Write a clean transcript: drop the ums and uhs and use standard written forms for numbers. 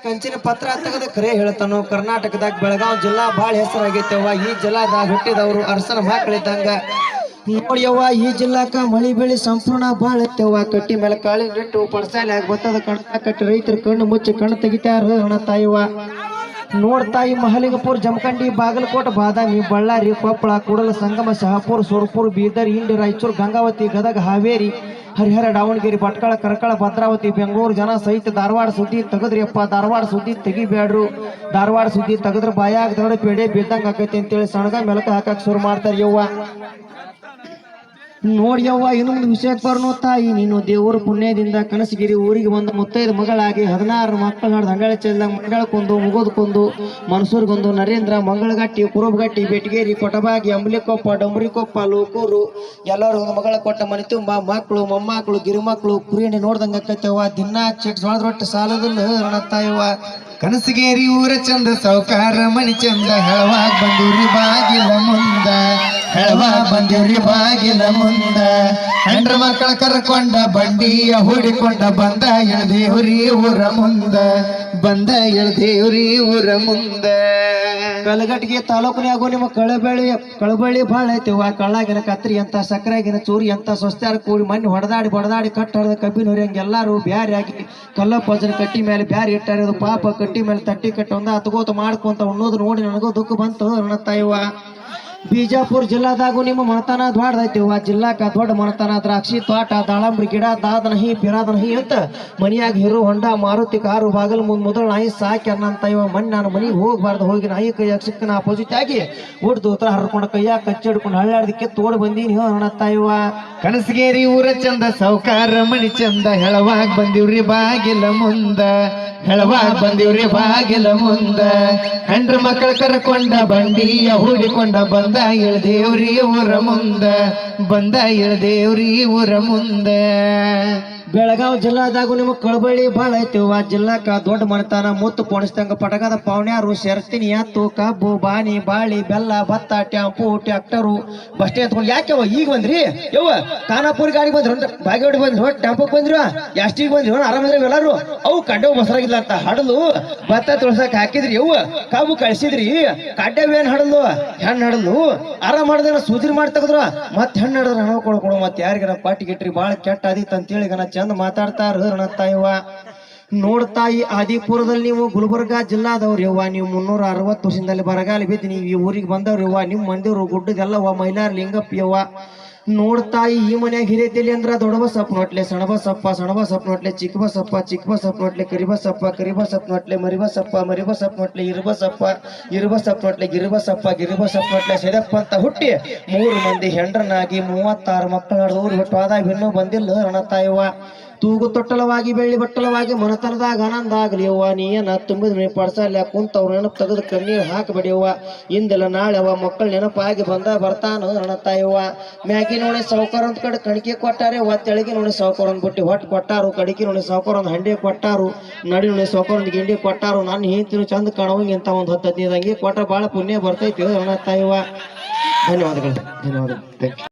ಕಂಚಿನ ಪತ್ರ ತೆಗೆದ ಕರೆ ಹೇಳ್ತಾನು. ಕರ್ನಾಟಕದಾಗ ಬೆಳಗಾವಿ ಜಿಲ್ಲಾ ಬಾಳ ಹೆಸರಾಗೈತೆವ್ವ. ಈ ಜಿಲ್ಲಾದಾಗ ಹುಟ್ಟಿದವರು ಅರಸನ ಮಕ್ಕಳಿದ್ದಂಗ. ನೋಡ್ಯವ್ವ, ಈ ಜಿಲ್ಲಾಕ ಮಳಿ ಬೆಳಿ ಸಂಪೂರ್ಣ ಬಾಳ ಐತೆವ್ವ. ಕಟ್ಟಿ ಮೇಲೆ ಕಾಳಿ ನೆಟ್ಟು ಪಡ್ಸಾಲಿ ಆಗಿ ಬತ್ತದ ಕಣ್ಣ ಕಟ್ಟಿ ರೈತರ ಕಣ್ಣು ಮುಚ್ಚಿ ಕಣ್ಣು ತೆಗಿತಾರ ಹಣ ತಾಯಿವ. ನೋಡ್ತಾಯಿ ಮಹಲಿಂಗಪುರ, ಜಮಖಂಡಿ, ಬಾಗಲಕೋಟ, ಬಾದಾಮಿ, ಬಳ್ಳಾರಿ, ಕೊಪ್ಪಳ, ಕೂಡಲ ಸಂಗಮ, ಶಹಾಪುರ, ಸುರಪುರ, ಬೀದರ್, ಇಂಡಿ, ರಾಯಚೂರು, ಗಂಗಾವತಿ, ಗದಗ, ಹಾವೇರಿ, ಹರಿಹರ, ದಾವಣಗೆರೆ, ಭಟ್ಕಳ, ಕರಕಳ, ಭದ್ರಾವತಿ, ಬೆಂಗಳೂರು ಜನ ಸಹಿತ ಧಾರವಾಡ ಸುದ್ದಿ ತೆಗದ್ರಿಯಪ್ಪ. ಧಾರವಾಡ ಸುದ್ದಿ ತೆಗಿಬ್ಯಾಡ್ರು. ಧಾರವಾಡ ಸುದ್ದಿ ತೆಗದ್ರ ಬಾಯಾಗ ದೊಡ್ಡ ಪೇಡೆ ಬಿದ್ದಂಗ ಆಕೈತಿ ಅಂತೇಳಿ ಸಣಗ ಮೆಲಕ ಹಾಕಕ್ ಶುರು ಮಾಡ್ತಾರ ಯವ್ವ. ನೋಡ್ಯವ್ವ, ಇನ್ನೊಂದು ವಿಷಯಕ್ಕೆ ಬರ್ನೋ ತಾಯಿ, ನೀನು ದೇವರ ಪುಣ್ಯದಿಂದ ಕನಸಗಿರಿ ಊರಿಗೆ ಬಂದ ಮುತ್ತೈದ ಮಗಳಾಗಿ 16 ಮಕ್ಕಳು ನಡೆದು ಹಂಡಾಳೆ ಚೆಲ್ದಂಗ ಮಂಡಳಕ್ಕೊಂದು, ಮುಗೋದಕ್ಕೊಂದು, ಮನಸೂರ್ಗೊಂದು, ನರೇಂದ್ರ, ಮಂಗಳಗಟ್ಟಿ, ಕುರುಬಗಟ್ಟಿ, ಬೆಟಗೇರಿ, ಕೊಟಬಾಗಿ, ಅಂಬ್ಲಿಕೊಪ್ಪ, ಡಂಬ್ರಿಕೊಪ್ಪ, ಲೋಕೂರು ಎಲ್ಲರೂ ಒಂದು ಮಗಳ ಕೊಟ್ಟ ಮನೆ ತುಂಬ ಮಕ್ಕಳು, ಮೊಮ್ಮಕ್ಕಳು, ಗಿರಿಮಕ್ಕಳು, ಕುರಿಯಣ್ಣಿ ನೋಡ್ದಂಗ ಆಕೈತವ್ವ. ದಿನ ಚೆಕ್ ಜೋಳದ ರೊಟ್ಟಿ ಸಾಲದಿಲ್ಲ ಅಣತ್ತಾಯವ್ವ. ಕನಸಗೇರಿ ಊರ ಚಂದ, ಸೌಕಾರ ಮನಿ ಚಂದ, ಹೆಳವಾಗ ಬಂದಿವ್ರಿ ಬಾಗಿಲ ಮುಂದ, ಹೆಳವಾಗ ಬಂದಿವ್ರಿ ಬಾಗಿಲ ಮುಂದ. ಹೆಂಡ್ರ ಮಕ್ಕಳ ಕರ್ಕೊಂಡ ಬಂಡಿಯ ಹೂಡಿಕೊಂಡ ಬಂದ ಎಳ್ದೇವ್ರಿ ಊರ ಮುಂದ, ಬಂದ ಎಳ್ದೇವ್ರಿ ಊರ ಮುಂದ. ಕಲಗಟ್ಟಿಗೆ ತಾಲೂಕಿನಾಗು ನಿಮ್ಮ ಕಳಬಳ್ಳಿ ಭಾಳ ಐತಿವ. ಕಳ್ಳಾಗಿನ ಕತ್ರಿ ಅಂತ, ಸಕ್ಕರೆಗಿನ ಚೂರಿ ಅಂತ, ಸ್ವಸ್ತ್ಯಾರ ಕೂಡಿ ಮಣ್ಣು ಹೊಡೆದಾಡಿ ಬಡದಾಡಿ ಕಟ್ಟ ಹೊಡೆದ ಕಬ್ಬಿನ ಹೊರಿಯಂಗೆ ಎಲ್ಲರೂ ಬ್ಯಾರಿ ಆಗಿ ಕಲ್ಲಪ್ಪಜನ ಕಟ್ಟಿ ಮೇಲೆ ಬ್ಯಾರಿ ಇಟ್ಟಾರ. ಪಾಪ ಕಟ್ಟಿ ಮೇಲೆ ತಟ್ಟಿ ಕಟ್ಟಿ ಒಂದ ಹತ್ಕೋತ ಮಾಡ್ಕೊಂತ ಉಣ್ಣೋದು ನೋಡಿ ನನಗೂ ದುಃಖ ಬಂತು ಅನ್ನತ್ತಾಯವ್ವ. ಬಿಜಾಪುರ ಜಿಲ್ಲಾದಾಗೂ ನಿಮ್ಮ ಮನತನ ದ್ವಾಡ್ದೈತಿವ. ಜಿಲ್ಲಾಕ ದೊಡ್ಡ ಮನತನ, ದ್ರಾಕ್ಷಿ ತೋಟ, ದಾಳಂಬ್ರಿ ಗಿಡ, ದಾದನಹಿ ಬಿರಾದನಹಿ ಅಂತ ಮನಿಯಾಗ ಹಿರು ಹೊಂಡ, ಮಾರುತಿ ಕಾರು, ಬಾಗಲ್ ಮುಂದ್ ಮೊದಲು ನಾಯಿ ಸಾಕಿ ಅನ್ನಂತ ಇವ. ಮಣ್ಣು ನಾನು ಮನಿಗೆ ಹೋಗ್ಬಾರ್ದು, ಹೋಗಿ ನಾಯಿ ಕೈಯಾಗ ಸಿಕ್ಕನ ಅಪೋಸಿಟ್ ಆಗಿ ಒಡ್ದು ಉತ್ತರ ಹರ್ಕೊಂಡು ಕೈಯಾಗ ಕಚ್ಚಿ ಹಿಡ್ಕೊಂಡು ಹಳ್ಳಾಡ್ದಕ್ಕೆ ತೋಡ್ ಬಂದೀನಿ ಅನ್ನತ್ತ ಇವ. ಕನಸಗೇರಿ ಊರ ಚಂದ, ಸೌಕಾರ ಮನಿ ಚಂದ, ಹೆಳವಾಗ ಬಂದಿವ್ರಿ ಬಾಗಿಲ ಮುಂದ, ಹೆಳವಾಗ ಬಂದಿವ್ರಿ ಬಾಗಿಲ ಮುಂದ. ಹೆಂಡ್ರ ಮಕ್ಕಳ ಕರ್ಕೊಂಡ ಬಂಡಿಯ ಹೂಡಿಕೊಂಡ ಬಂದ ಇಳ್ದೇವ್ರಿ ಊರ ಮುಂದ, ಬಂದ ಇಳ್ದೇವ್ರಿ ಊರ ಮುಂದ. ಬೆಳಗಾವಿ ಜಿಲ್ಲಾದಾಗೂ ನಿಮ್ಮ ಕಳಬಳ್ಳಿ ಭಾಳ ಐತಿವ. ಜಿಲ್ಲಾಕ ದೊಡ್ಡ ಮನತನ, ಮುತ್ತು ಪೋಣಿಸ್ದಂಗ ಪಟಕದ ಪಾವಣ್ಯಾರು, ಶರ್ತಿನಿ, ಎತ್ತು, ಕಬ್ಬು, ಬಾಣಿ, ಬಾಳಿ, ಬೆಲ್ಲ, ಭತ್ತ, ಟ್ಯಾಂಪು, ಟ್ಯಾಕ್ಟರು, ಬಸ್ಟೇ ಎತ್ಕೊಂಡು. ಯಾಕೆವ ಈಗ ಬಂದ್ರಿ ಯವ್ವ? ಖಾನಾಪುರ ಗಾಡಿ ಬಂದ್ರು, ಬಾಗೇವಾಡಿ ಬಂದ್ರು, ಟ್ಯಾಂಪಕ್ ಬಂದ್ರು, ಎಷ್ಟಿಗೆ ಬಂದ್ರು, ಆರಾಮಂದ್ರೆ ಎಲ್ಲಾರು. ಅವು ಕಡ್ಡವು ಬಸರಾಗಿಲ್ಲ ಅಂತ ಹಡಲು ಭತ್ತ ತೊಳ್ಸಕ್ ಹಾಕಿದ್ರಿ ಯವ್ವ. ಕಬ್ಬು ಕಳ್ಸಿದ್ರಿ, ಕಡ್ಡವೇನ್ ಹಡಲು ಹೆಣ್ಣು ಹಡಲು ಆರಾಮ್ ಹಡ್ದೇನ ಸೂಜರಿ ಮಾಡಿ ತೆಗದ್ರ ಮತ್ತೆ ಹೆಣ್ಣು ಹಡದ್ರ ಹಣ ಕೊಡ್ಕೊಡು. ಮತ್ತೆ ಯಾರಿಗಾರ ಪಾಟಿ ಗಿಟ್ರಿ ಭಾಳ ಕೆಟ್ಟ ಆದಿತ್ತು ಅಂತೇಳಿ ಗನ ಚಂದ ಮಾತಾಡ್ತಾರ ಅನ್ನತ್ತಾಯವ್ವ. ನೋಡ್ತಾಯಿ, ಆದಿಪುರದಲ್ಲಿ ನೀವು ಗುಲ್ಬರ್ಗಾ ಜಿಲ್ಲಾದವ್ರು ಯವ್ವ. ನೀವು 360 ವರ್ಷದಲ್ಲಿ ಬರಗಾಲ ಬಿದ್ದು ನೀವು ಈ ಊರಿಗೆ ಬಂದವ್ರು ಯವ್ವ. ನಿಮ್ಮ ಮಂದಿವ್ರು ಗುಡ್ಡದೆಲ್ಲವ್ವ, ಮೈಲಾರ ಲಿಂಗಪ್ಪ ಯವ್ವ. ನೋಡ್ತಾಯಿ, ಈ ಮನ್ಯಾಗ ಹಿರಿಯತಿಲಿ ಅಂದ್ರ ದೊಡ್ಡಬಸಪ್ಪ ನೋಟ್ಲೆ, ಸಣಬಸಪ್ಪ ನೋಟ್ಲೆ, ಚಿಕ್ಕಬಸಪ್ಪ ನೋಟ್ಲೆ, ಕರಿಬಸಪ್ಪ ನೋಟ್ಲೆ, ಮರಿಬಸಪ್ಪ ನೋಟ್ಲೆ, ಇರುಬಸಪ್ಪ ನೋಟ್ಲೆ, ಗಿರಿಬಸಪ್ಪ ನೋಟ್ಲೆ, ಸಿದಪ್ಪ ಅಂತ ಹುಟ್ಟಿ 3 ಮಂದಿ ಹೆಂಡ್ರನಾಗಿ 36 ಮಕ್ಕಳು ನಡೆದವ್ರು ಬಿಟ್ಟು ಆದಾಗ ಇನ್ನೂ ಬಂದಿಲ್ಲ ಅನ್ನತ್ತಾಯವ್ವ. ತೂಗು ತೊಟ್ಟಲವಾಗಿ ಬೆಳ್ಳಿ ಬಟ್ಟಲವಾಗಿ ಮನತನದಾಗ ಆನಂದ ಆಗಲಿ ಯವ್ವ. ನೀನ ತುಂಬಿದ ಮನೆ ಪಡ್ಸಲ್ಲ ಕುಂತವ್ರು ನೆನಪು ತೆಗೆದು ಕಣ್ಣೀರು ಹಾಕಬೇಡಿಯವ್ವ. ಇಂದೆಲ್ಲ ನಾಳೆ ಅವ ಮಕ್ಕಳು ನೆನಪಾಗಿ ಬರ್ತಾನ ಅನ್ನತ್ತಾಯವ್ವ. ಮ್ಯಾಗಿ ನೋಡಿ ಸಾವುಕಾರ ಒಂದ್ ಕಡೆ ಕಣಿಕೆ ಕೊಟ್ಟಾರೆ, ತೆಳಗಿ ನೋಡಿ ಸಾವುಕಾರ ಒಂದ್ ಬುಟ್ಟಿ ಹೊಟ್ಟು ಕೊಟ್ಟಾರು, ಕಡಿಕೆ ನೋಡಿ ಸಾವುಕಾರ ಒಂದು ಹಂಡೆ ಕೊಟ್ಟಾರು, ನಡಿ ನೋಡಿ ಸಾವುಕಾರ ಒಂದು ಗಿಂಡಿ ಕೊಟ್ಟಾರು. ನಾನು ಹೇಳ್ತೀನಿ ಚಂದ ಕಾಣುವಂಗೆ ಅಂತ ಒಂದು 10-15 ಅಂಗಿ ಕೊಟ್ಟ ಭಾಳ ಪುಣ್ಯ ಬರ್ತೈತಿ ಅನ್ನತ್ತಾಯವ್ವ. ಧನ್ಯವಾದಗಳು.